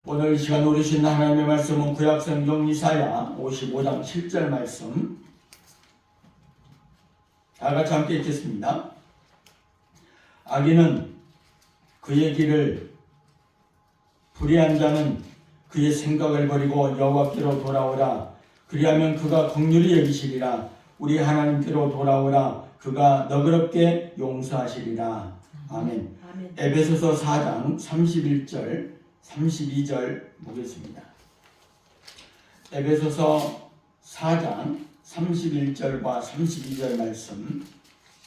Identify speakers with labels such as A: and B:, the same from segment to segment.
A: 오늘 이 시간 우리 주신 하나님의 말씀은 구약성경 이사야 55장 7절 말씀, 다 같이 함께 읽겠습니다. 악인은 그의 길을, 불의한 자는 그의 생각을 버리고 여호와께로 돌아오라. 그리하면 그가 긍휼히 여기시리라. 우리 하나님께로 돌아오라. 그가 너그럽게 용서하시리라. 아멘. 에베소서 4장 31절 32절 보겠습니다. 에베소서 4장 31절과 32절 말씀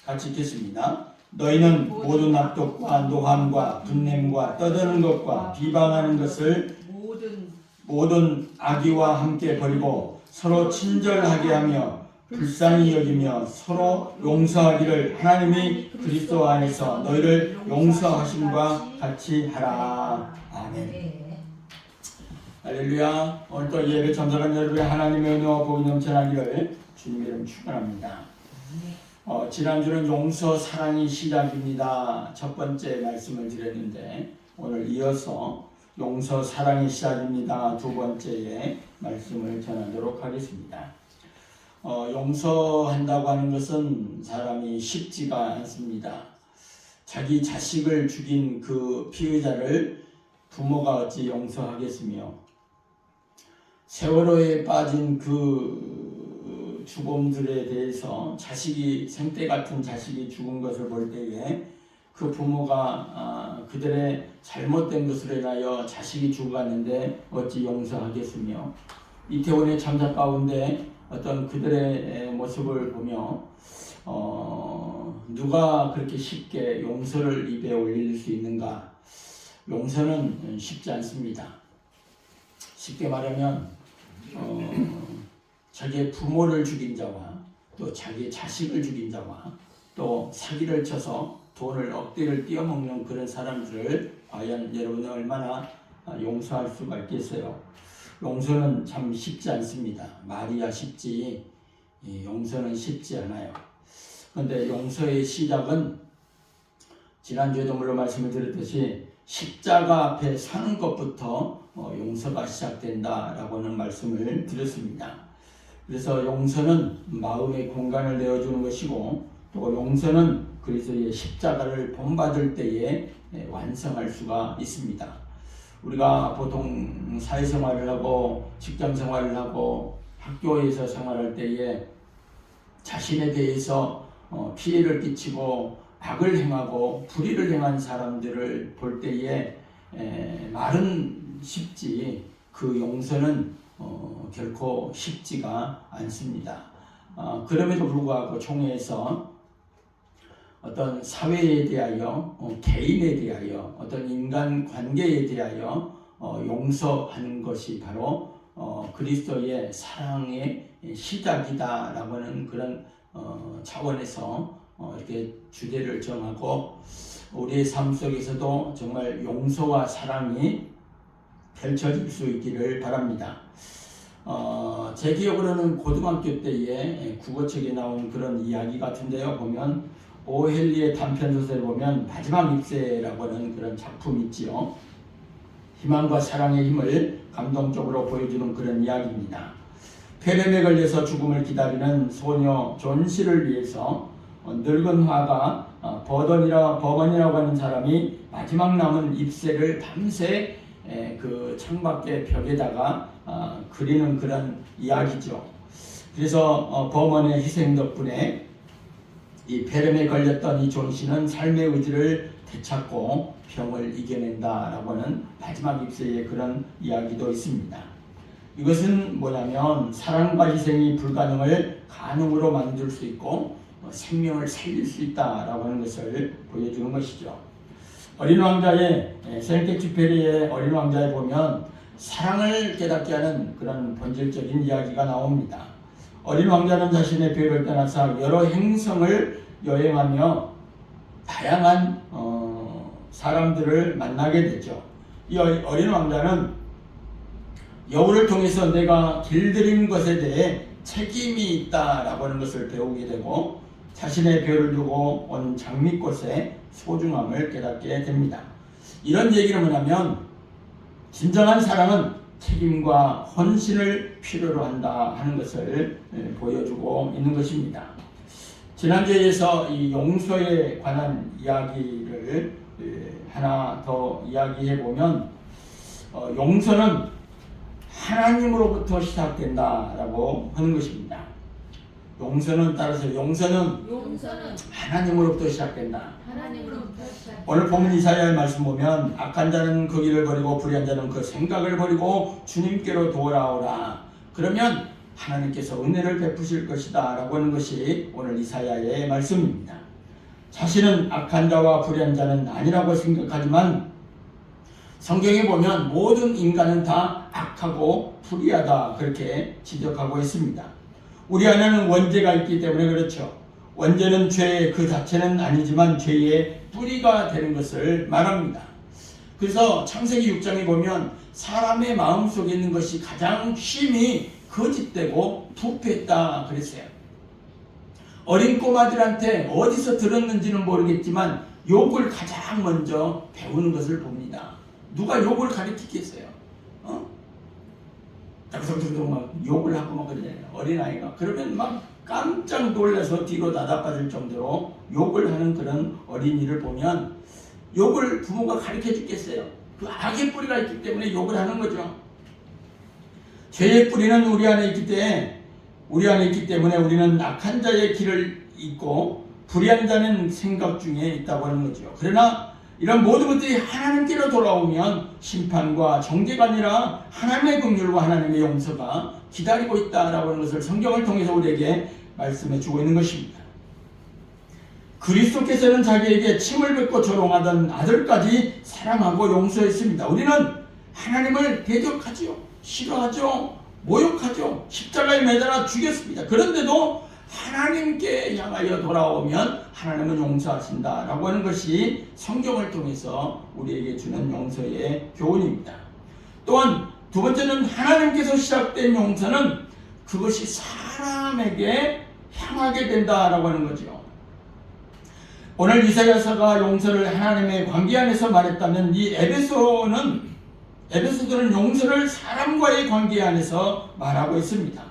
A: 같이 읽겠습니다. 너희는 모든 납독과 노함과 분냄과 떠드는 것과 비방하는 것을 모든 악의와 함께 버리고 서로 친절하게 하며 불쌍히 여기며 서로 용서하기를 하나님이 그리스도 안에서 너희를 용서하심과 같이 하라. 아멘. 할렐루야. 오늘 또 예배 참석한 여러분의 하나님의 은혜와 복이 넘쳐나기를 주님의 이름 축원합니다. 지난주는 용서 사랑이 시작입니다. 첫 번째 말씀을 드렸는데 오늘 이어서 용서 사랑이 시작입니다. 두 번째의 말씀을 전하도록 하겠습니다. 용서한다고 하는 것은 사람이 쉽지가 않습니다. 자기 자식을 죽인 그 피의자를 부모가 어찌 용서하겠으며, 세월호에 빠진 그 죽음들에 대해서 생떼 같은 자식이 죽은 것을 볼 때에 그 부모가 그들의 잘못된 것으로 인하여 자식이 죽어갔는데 어찌 용서하겠으며, 이태원의 참사 가운데 어떤 그들의 모습을 보며 누가 그렇게 쉽게 용서를 입에 올릴 수 있는가? 용서는 쉽지 않습니다. 쉽게 말하면 자기의 부모를 죽인 자와 또 자기의 자식을 죽인 자와 또 사기를 쳐서 돈을 억대를 띄어먹는 그런 사람들을 과연 여러분은 얼마나 용서할 수가 있겠어요? 용서는 참 쉽지 않습니다. 말이야 쉽지 용서는 쉽지 않아요. 그런데 용서의 시작은 지난주에도 물론 말씀을 드렸듯이 십자가 앞에 사는 것부터 용서가 시작된다라고 하는 말씀을 드렸습니다. 그래서 용서는 마음의 공간을 내어주는 것이고 또 용서는 그리스도의 십자가를 본받을 때에 완성할 수가 있습니다. 우리가 보통 사회생활을 하고 직장생활을 하고 학교에서 생활할 때에 자신에 대해서 피해를 끼치고 악을 행하고 불의를 행한 사람들을 볼 때에 말은 쉽지 그 용서는 결코 쉽지가 않습니다. 그럼에도 불구하고 총회에서 어떤 사회에 대하여 개인에 대하여 어떤 인간관계에 대하여 용서하는 것이 바로 그리스도의 사랑의 시작이다라고 하는 그런 차원에서 이렇게 주제를 정하고 우리의 삶 속에서도 정말 용서와 사랑이 펼쳐질 수 있기를 바랍니다. 제 기억으로는 고등학교 때에 국어책에 나온 그런 이야기 같은데요. 보면 오헬리의 단편소설을 보면 마지막 입새라고 하는 그런 작품이 있지요. 희망과 사랑의 힘을 감동적으로 보여주는 그런 이야기입니다. 폐렴에 걸려서 죽음을 기다리는 소녀 존시를 위해서 늙은 화가 버번이라고 하는 사람이 마지막 남은 잎새를 밤새 그 창밖의 벽에다가 그리는 그런 이야기죠. 그래서 버번의 희생 덕분에 이 폐렴에 걸렸던 이 존씨는 삶의 의지를 되찾고 병을 이겨낸다라고 하는 마지막 잎새의 그런 이야기도 있습니다. 이것은 뭐냐면 사랑과 희생이 불가능을 가능으로 만들 수 있고 생명을 살릴 수 있다라고 하는 것을 보여주는 것이죠. 어린 왕자의 생텍쥐페리의 어린 왕자에 보면 사랑을 깨닫게 하는 그런 본질적인 이야기가 나옵니다. 어린 왕자는 자신의 배를 떠나서 여러 행성을 여행하며 다양한 사람들을 만나게 되죠. 이 어린 왕자는 여우를 통해서 내가 길들인 것에 대해 책임이 있다라고 하는 것을 배우게 되고 자신의 별을 두고 온 장미꽃의 소중함을 깨닫게 됩니다. 이런 얘기를 뭐냐면 진정한 사랑은 책임과 헌신을 필요로 한다 하는 것을 보여주고 있는 것입니다. 지난주에서 이 용서에 관한 이야기를 하나 더 이야기해 보면 용서는 하나님으로부터 시작된다라고 하는 것입니다. 용서는 하나님으로부터 시작된다. 오늘 본문 이사야의 말씀 보면 악한 자는 그 길을 버리고 불의한 자는 그 생각을 버리고 주님께로 돌아오라. 그러면 하나님께서 은혜를 베푸실 것이다 라고 하는 것이 오늘 이사야의 말씀입니다. 자신은 악한 자와 불의한 자는 아니라고 생각하지만 성경에 보면 모든 인간은 다 악하고 불의하다 그렇게 지적하고 있습니다. 우리 안에는 원죄가 있기 때문에 그렇죠. 원죄는 죄 그 자체는 아니지만 죄의 뿌리가 되는 것을 말합니다. 그래서 창세기 6장에 보면 사람의 마음속에 있는 것이 가장 심히 거짓되고 부패했다 그랬어요. 어린 꼬마들한테 어디서 들었는지는 모르겠지만 욕을 가장 먼저 배우는 것을 봅니다. 누가 욕을 가르치겠어요? 딱딱딱딱 막 욕을 하고 막 그러잖아요. 어린아이가. 그러면 막 깜짝 놀라서 뒤로 나다빠질 정도로 욕을 하는 그런 어린이를 보면 욕을 부모가 가르쳐 주겠어요? 그 악의 뿌리가 있기 때문에 욕을 하는 거죠. 죄의 뿌리는 우리 안에 있기 때문에 우리는 악한 자의 길을 잇고 불의한 자는 생각 중에 있다고 하는 거죠. 그러나 이런 모든 것들이 하나님께로 돌아오면 심판과 정죄가 아니라 하나님의 긍휼과 하나님의 용서가 기다리고 있다라고 하는 것을 성경을 통해서 우리에게 말씀해 주고 있는 것입니다. 그리스도께서는 자기에게 침을 뱉고 조롱하던 아들까지 사랑하고 용서했습니다. 우리는 하나님을 대적하죠. 싫어하죠. 모욕하죠. 십자가에 매달아 죽였습니다. 그런데도 하나님께 향하여 돌아오면 하나님은 용서하신다라고 하는 것이 성경을 통해서 우리에게 주는 용서의 교훈입니다. 또한 두 번째는 하나님께서 시작된 용서는 그것이 사람에게 향하게 된다라고 하는 거죠. 오늘 이사야서가 용서를 하나님의 관계 안에서 말했다면 이 에베소서는 용서를 사람과의 관계 안에서 말하고 있습니다.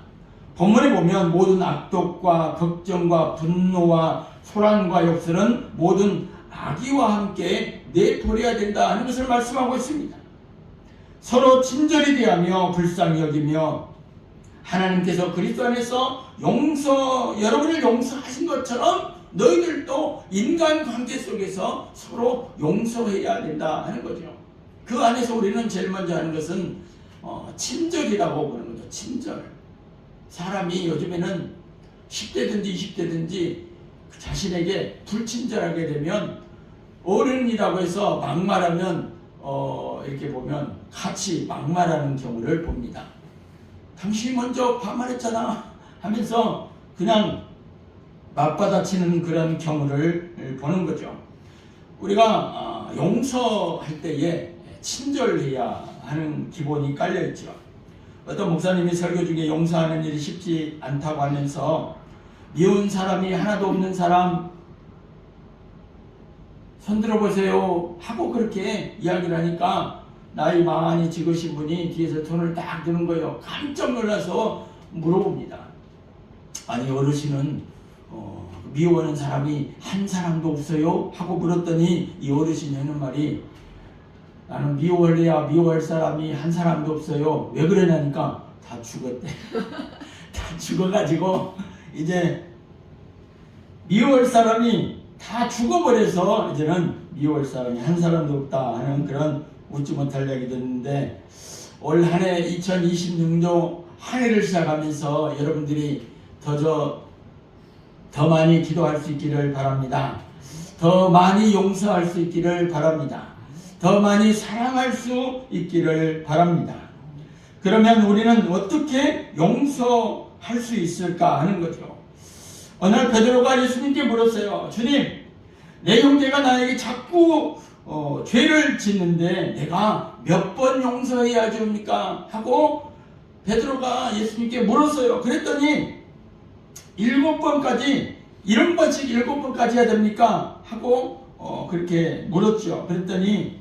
A: 본문에 보면 모든 악독과 걱정과 분노와 소란과 욕설은 모든 악의와 함께 내버려야 된다 하는 것을 말씀하고 있습니다. 서로 친절히 대하며 불쌍히 여기며 하나님께서 그리스도 안에서 여러분을 용서하신 것처럼 너희들도 인간관계 속에서 서로 용서해야 된다 하는 거죠. 그 안에서 우리는 제일 먼저 하는 것은 친절이라고 보는 거죠. 친절. 사람이 요즘에는 10대든지 20대든지 자신에게 불친절하게 되면 어른이라고 해서 막말하면 이렇게 보면 같이 막말하는 경우를 봅니다. 당신이 먼저 반말했잖아 하면서 그냥 맞받아치는 그런 경우를 보는 거죠. 우리가 용서할 때에 친절해야 하는 기본이 깔려있죠. 어떤 목사님이 설교 중에 용서하는 일이 쉽지 않다고 하면서 미운 사람이 하나도 없는 사람 손들어 보세요 하고 그렇게 이야기를 하니까 나이 많이 찍으신 분이 뒤에서 손을 딱 드는 거예요. 깜짝 놀라서 물어봅니다. 아니 어르신은 미워하는 사람이 한 사람도 없어요? 하고 물었더니 이 어르신이 하는 말이 나는 미워할래야 미워할 사람이 한 사람도 없어요. 왜 그러냐니까 다 죽었대. 다 죽어가지고 이제 미워할 사람이 다 죽어버려서 이제는 미워할 사람이 한 사람도 없다 하는 그런 웃지 못할 이야기 듣는데 올 한 해 2026년 한 해를 시작하면서 여러분들이 더 많이 기도할 수 있기를 바랍니다. 더 많이 용서할 수 있기를 바랍니다. 더 많이 사랑할 수 있기를 바랍니다. 그러면 우리는 어떻게 용서할 수 있을까 하는 거죠. 어느 날 베드로가 예수님께 물었어요. 주님, 내 형제가 나에게 자꾸 죄를 짓는데 내가 몇 번 용서해야 됩니까? 하고 베드로가 예수님께 물었어요. 그랬더니 7번까지 70번씩 7번까지 해야 됩니까? 하고 그렇게 물었죠. 그랬더니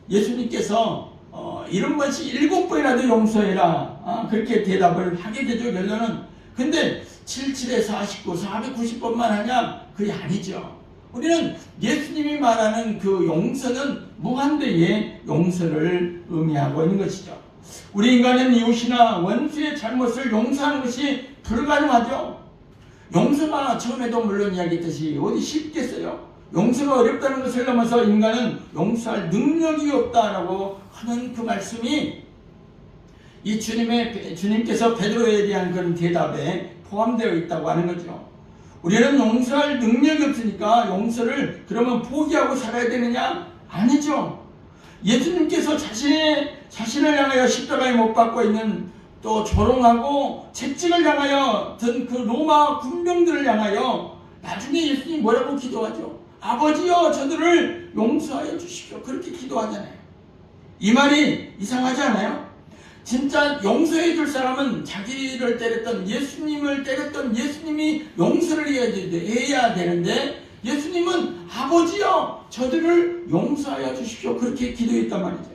A: 예수님께서 이런 번씩 7번이라도 용서해라. 그렇게 대답을 하게 되죠, 결론은. 근데 77에 49, 490번만 하냐? 그게 아니죠. 우리는 예수님이 말하는 그 용서는 무한대의 용서를 의미하고 있는 것이죠. 우리 인간은 이웃이나 원수의 잘못을 용서하는 것이 불가능하죠. 용서가 처음에도 물론 이야기했듯이 어디 쉽겠어요? 용서가 어렵다는 것을 넘어서 인간은 용서할 능력이 없다라고 하는 그 말씀이 이 주님께서 베드로에 대한 그런 대답에 포함되어 있다고 하는 거죠. 우리는 용서할 능력이 없으니까 용서를 그러면 포기하고 살아야 되느냐? 아니죠. 예수님께서 자신을 향하여 십자가에 못 박고 있는 또 조롱하고 채찍을 향하여 든 그 로마 군병들을 향하여 나중에 예수님이 뭐라고 기도하죠? 아버지여 저들을 용서하여 주십시오. 그렇게 기도하잖아요. 이 말이 이상하지 않아요? 진짜 용서해 줄 사람은 자기를 때렸던 예수님을 때렸던 예수님이 용서를 해야 되는데 예수님은 아버지여 저들을 용서하여 주십시오. 그렇게 기도했단 말이죠.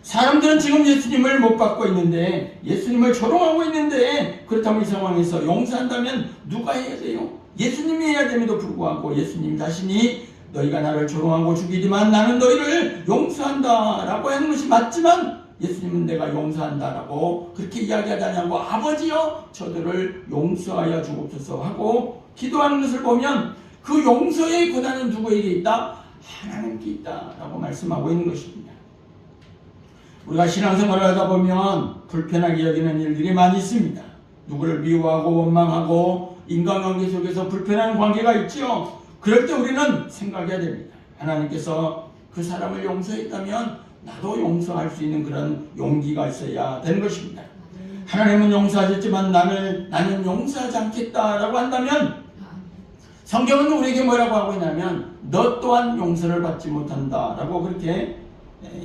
A: 사람들은 지금 예수님을 못 받고 있는데 예수님을 조롱하고 있는데 그렇다면 이 상황에서 용서한다면 누가 해야 돼요? 예수님이 해야 됨에도 불구하고 예수님 자신이 너희가 나를 조롱하고 죽이지만 나는 너희를 용서한다 라고 하는 것이 맞지만 예수님은 내가 용서한다 라고 그렇게 이야기하지 않냐고 아버지여 저들을 용서하여 주옵소서 하고 기도하는 것을 보면 그 용서의 권한은 누구에게 있다? 하나님께 있다 라고 말씀하고 있는 것입니다. 우리가 신앙생활을 하다 보면 불편하게 여기는 일들이 많이 있습니다. 누구를 미워하고 원망하고 인간관계 속에서 불편한 관계가 있죠. 그럴 때 우리는 생각해야 됩니다. 하나님께서 그 사람을 용서했다면 나도 용서할 수 있는 그런 용기가 있어야 되는 것입니다. 하나님은 용서하셨지만 나는 용서하지 않겠다라고 한다면 성경은 우리에게 뭐라고 하고 있냐면 너 또한 용서를 받지 못한다라고 그렇게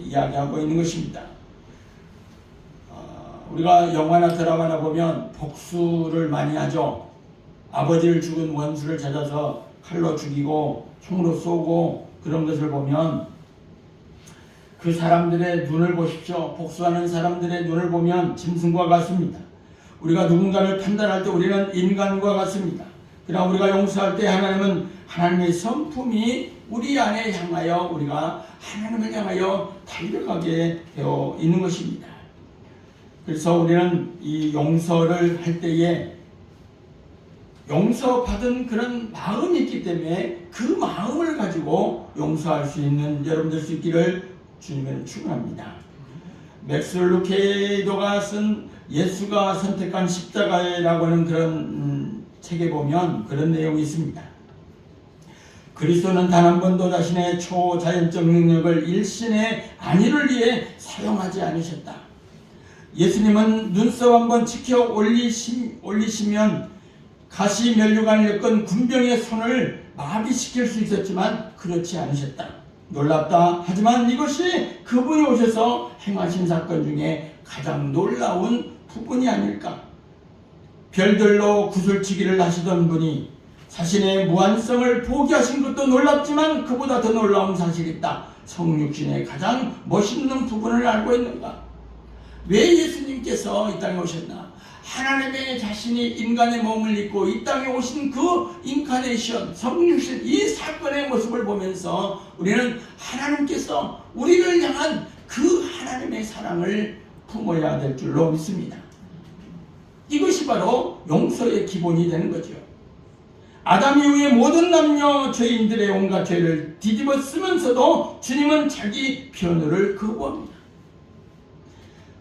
A: 이야기하고 있는 것입니다. 우리가 영화나 드라마나 보면 복수를 많이 하죠. 아버지를 죽은 원수를 찾아서 칼로 죽이고 총으로 쏘고 그런 것을 보면 그 사람들의 눈을 보십시오. 복수하는 사람들의 눈을 보면 짐승과 같습니다. 우리가 누군가를 판단할 때 우리는 인간과 같습니다. 그러나 우리가 용서할 때 하나님은 하나님의 성품이 우리 안에 향하여 우리가 하나님을 향하여 달려가게 되어 있는 것입니다. 그래서 우리는 이 용서를 할 때에 용서받은 그런 마음이 있기 때문에 그 마음을 가지고 용서할 수 있는 여러분들 수 있기를 주님을 축원합니다. 맥스 루케이도가 쓴 예수가 선택한 십자가라고 하는 그런 책에 보면 그런 내용이 있습니다. 그리스도는 단 한 번도 자신의 초자연적 능력을 일신의 안위를 위해 사용하지 않으셨다. 예수님은 눈썹 한번 치켜 올리시면 가시 면류관을 엮은 군병의 손을 마비시킬 수 있었지만 그렇지 않으셨다. 놀랍다. 하지만 이것이 그분이 오셔서 행하신 사건 중에 가장 놀라운 부분이 아닐까. 별들로 구슬치기를 하시던 분이 자신의 무한성을 포기하신 것도 놀랍지만 그보다 더 놀라운 사실이 있다. 성육신의 가장 멋있는 부분을 알고 있는가? 왜 예수님께서 이 땅에 오셨나? 하나님의 자신이 인간의 몸을 입고 이 땅에 오신 그 인카네이션, 성육신 이 사건의 모습을 보면서 우리는 하나님께서 우리를 향한 그 하나님의 사랑을 품어야 될 줄로 믿습니다. 이것이 바로 용서의 기본이 되는 거죠. 아담 이후의 모든 남녀 죄인들의 온갖 죄를 뒤집어 쓰면서도 주님은 자기 편을 거부합니다.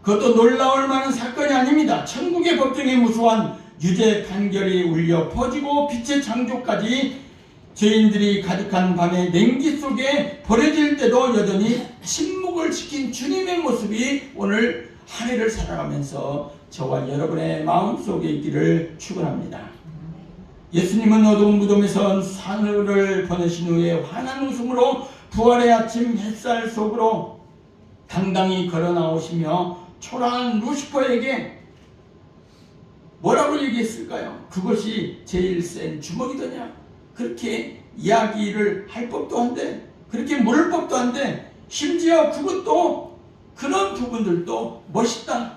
A: 그것도 놀라울 만한 사건이 아닙니다. 천국의 법정에 무수한 유죄 판결이 울려 퍼지고 빛의 창조까지 죄인들이 가득한 밤의 냉기 속에 버려질 때도 여전히 침묵을 지킨 주님의 모습이 오늘 한 해를 살아가면서 저와 여러분의 마음속에 있기를 축원합니다. 예수님은 어두운 무덤에서 사흘을 보내신 후에 환한 웃음으로 부활의 아침 햇살 속으로 당당히 걸어 나오시며 초라한 루시퍼에게 뭐라고 얘기했을까요? 그것이 제일 센 주먹이더냐? 그렇게 이야기를 할 법도 한데 그렇게 물을 법도 한데 심지어 그것도 그런 부분들도 멋있다.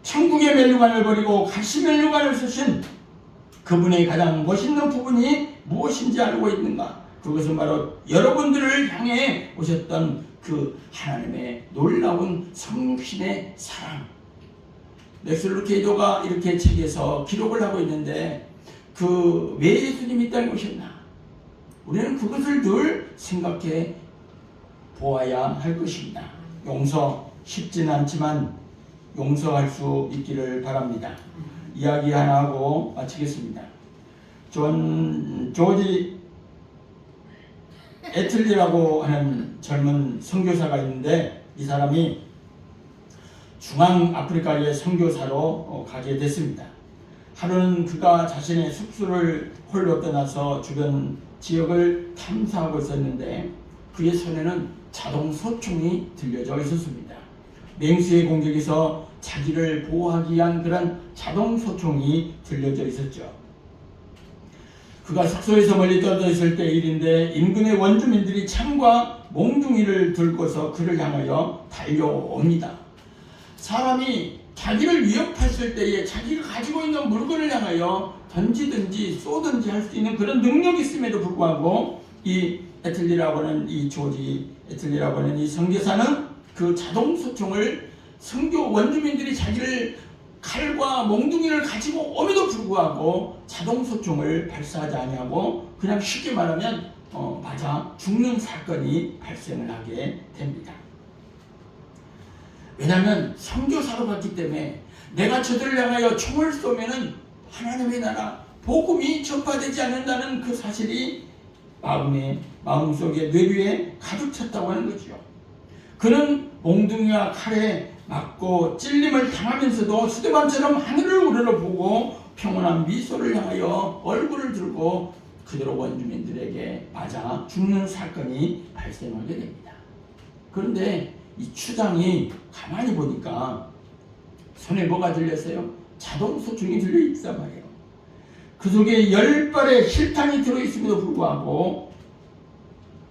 A: 천국의 면류관을 버리고 가시 면류관을 쓰신 그분의 가장 멋있는 부분이 무엇인지 알고 있는가? 그것은 바로 여러분들을 향해 오셨던 그 하나님의 놀라운 성육신의 사랑. 맥스 루케이도가 이렇게 책에서 기록을 하고 있는데 그 왜 예수님이 이 땅에 오셨나? 우리는 그것을 늘 생각해 보아야 할 것입니다. 용서 쉽지는 않지만 용서할 수 있기를 바랍니다. 이야기 하나 하고 마치겠습니다. 조지 애틀리라고 하는 젊은 선교사가 있는데 이 사람이 중앙아프리카의 선교사로 가게 됐습니다. 하루는 그가 자신의 숙소를 홀로 떠나서 주변 지역을 탐사하고 있었는데 그의 손에는 자동 소총이 들려져 있었습니다. 맹수의 공격에서 자기를 보호하기 위한 그런 자동 소총이 들려져 있었죠. 그가 숙소에서 멀리 떨어져 있을 때 일인데 인근의 원주민들이 창과 몽둥이를 들고서 그를 향하여 달려옵니다. 사람이 자기를 위협했을 때에 자기가 가지고 있는 물건을 향하여 던지든지 쏘든지 할 수 있는 그런 능력이 있음에도 불구하고 이 애틀리라고 하는 이 조지 애틀리라고 하는 이 선교사는 그 자동 소총을 선교 원주민들이 자기를 칼과 몽둥이를 가지고 옴에도 불구하고 자동 소총을 발사하지 아니하고 그냥 쉽게 말하면 맞아 죽는 사건이 발생을 하게 됩니다. 왜냐하면 선교사로 갔기 때문에 내가 저들을 향하여 총을 쏘면은 하나님의 나라 복음이 전파되지 않는다는 그 사실이 마음속에 뇌리에 가득 찼다고 하는 거죠. 그는 몽둥이와 칼에 맞고 찔림을 당하면서도 수레반처럼 하늘을 우러러보고 평온한 미소를 향하여 얼굴을 들고 그대로 원주민들에게 맞아 죽는 사건이 발생하게 됩니다. 그런데 이 추장이 가만히 보니까 손에 뭐가 들렸어요? 자동 소총이 들려있단 말이에요. 그 속에 10발의 실탄이 들어있음에도 불구하고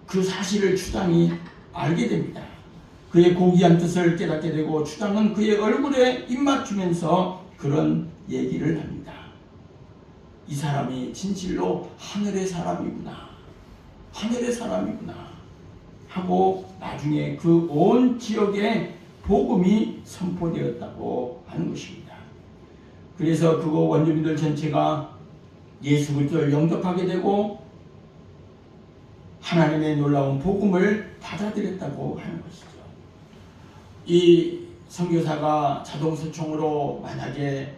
A: 그 사실을 추장이 알게 됩니다. 그의 고귀한 뜻을 깨닫게 되고 추장은 그의 얼굴에 입맞추면서 그런 얘기를 합니다. 이 사람이 진실로 하늘의 사람이구나. 하늘의 사람이구나. 하고 나중에 그 온 지역에 복음이 선포되었다고 하는 것입니다. 그래서 그거 원주민들 전체가 예수 그리스도를 영접하게 되고 하나님의 놀라운 복음을 받아들였다고 하는 것이죠. 이 선교사가 자동소총으로 만약에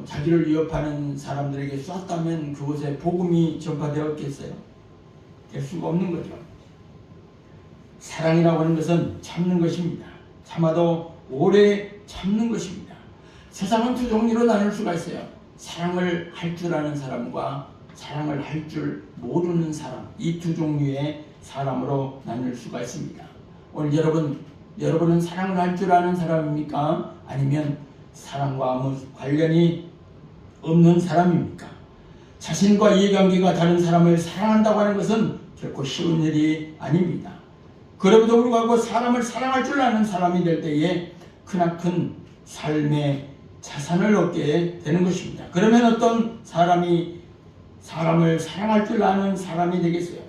A: 자기를 위협하는 사람들에게 쐈다면 그곳에 복음이 전파되었겠어요? 될 수가 없는 거죠. 사랑이라고 하는 것은 참는 것입니다. 참아도 오래 참는 것입니다. 세상은 두 종류로 나눌 수가 있어요. 사랑을 할 줄 아는 사람과 사랑을 할 줄 모르는 사람, 이 두 종류의 사람으로 나눌 수가 있습니다. 오늘 여러분은 사랑을 할 줄 아는 사람입니까? 아니면 사랑과 아무 관련이 없는 사람입니까? 자신과 이해관계가 다른 사람을 사랑한다고 하는 것은 결코 쉬운 일이 아닙니다. 그럼에도 불구하고 사람을 사랑할 줄 아는 사람이 될 때에 크나큰 삶의 자산을 얻게 되는 것입니다. 그러면 어떤 사람이 사람을 사랑할 줄 아는 사람이 되겠어요?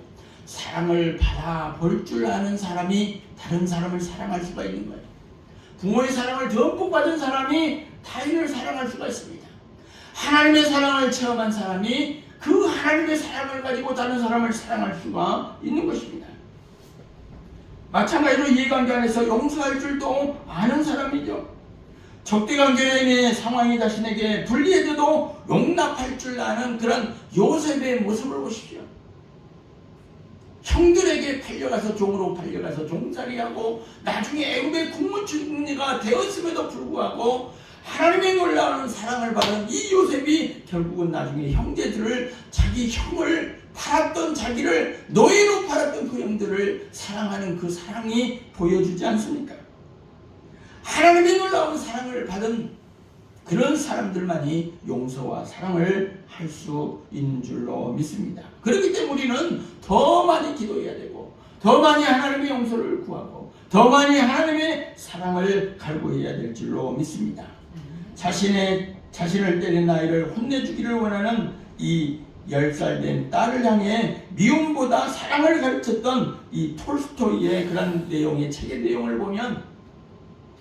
A: 사랑을 받아볼 줄 아는 사람이 다른 사람을 사랑할 수가 있는 거예요. 부모의 사랑을 듬뿍 받은 사람이 타인을 사랑할 수가 있습니다. 하나님의 사랑을 체험한 사람이 그 하나님의 사랑을 가지고 다른 사람을 사랑할 수가 있는 것입니다. 마찬가지로 이해관계 안에서 용서할 줄도 아는 사람이죠. 적대관계의 상황이 자신에게 불리해져도 용납할 줄 아는 그런 요셉의 모습을 보십시오. 형들에게 팔려가서 종으로 팔려가서 종살이하고 나중에 애굽의 국무총리가 되었음에도 불구하고 하나님의 놀라운 사랑을 받은 이 요셉이 결국은 나중에 형제들을 자기 형을 팔았던 자기를 노예로 팔았던 그 형들을 사랑하는 그 사랑이 보여주지 않습니까? 하나님의 놀라운 사랑을 받은 그런 사람들만이 용서와 사랑을 할 수 있는 줄로 믿습니다. 그렇기 때문에 우리는 더 많이 기도해야 되고 더 많이 하나님의 용서를 구하고 더 많이 하나님의 사랑을 갈구해야 될 줄로 믿습니다. 자신을 때린 아이를 혼내주기를 원하는 이 10살 된 딸을 향해 미움보다 사랑을 가르쳤던 이 톨스토이의 그런 내용의 책의 내용을 보면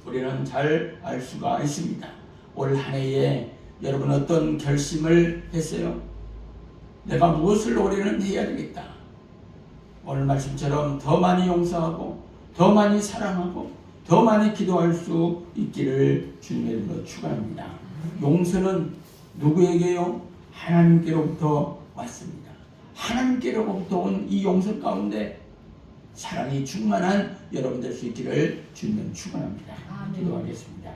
A: 우리는 잘 알 수가 있습니다. 올 한 해에 여러분 어떤 결심을 했어요? 내가 무엇을 올해는 해야 되겠다. 오늘 말씀처럼 더 많이 용서하고 더 많이 사랑하고 더 많이 기도할 수 있기를 주님의 이름으로 축원합니다. 용서는 누구에게요? 하나님께로부터 왔습니다. 하나님께로부터 온 이 용서 가운데 사랑이 충만한 여러분 될 수 있기를 주님 축원합니다. 기도하겠습니다.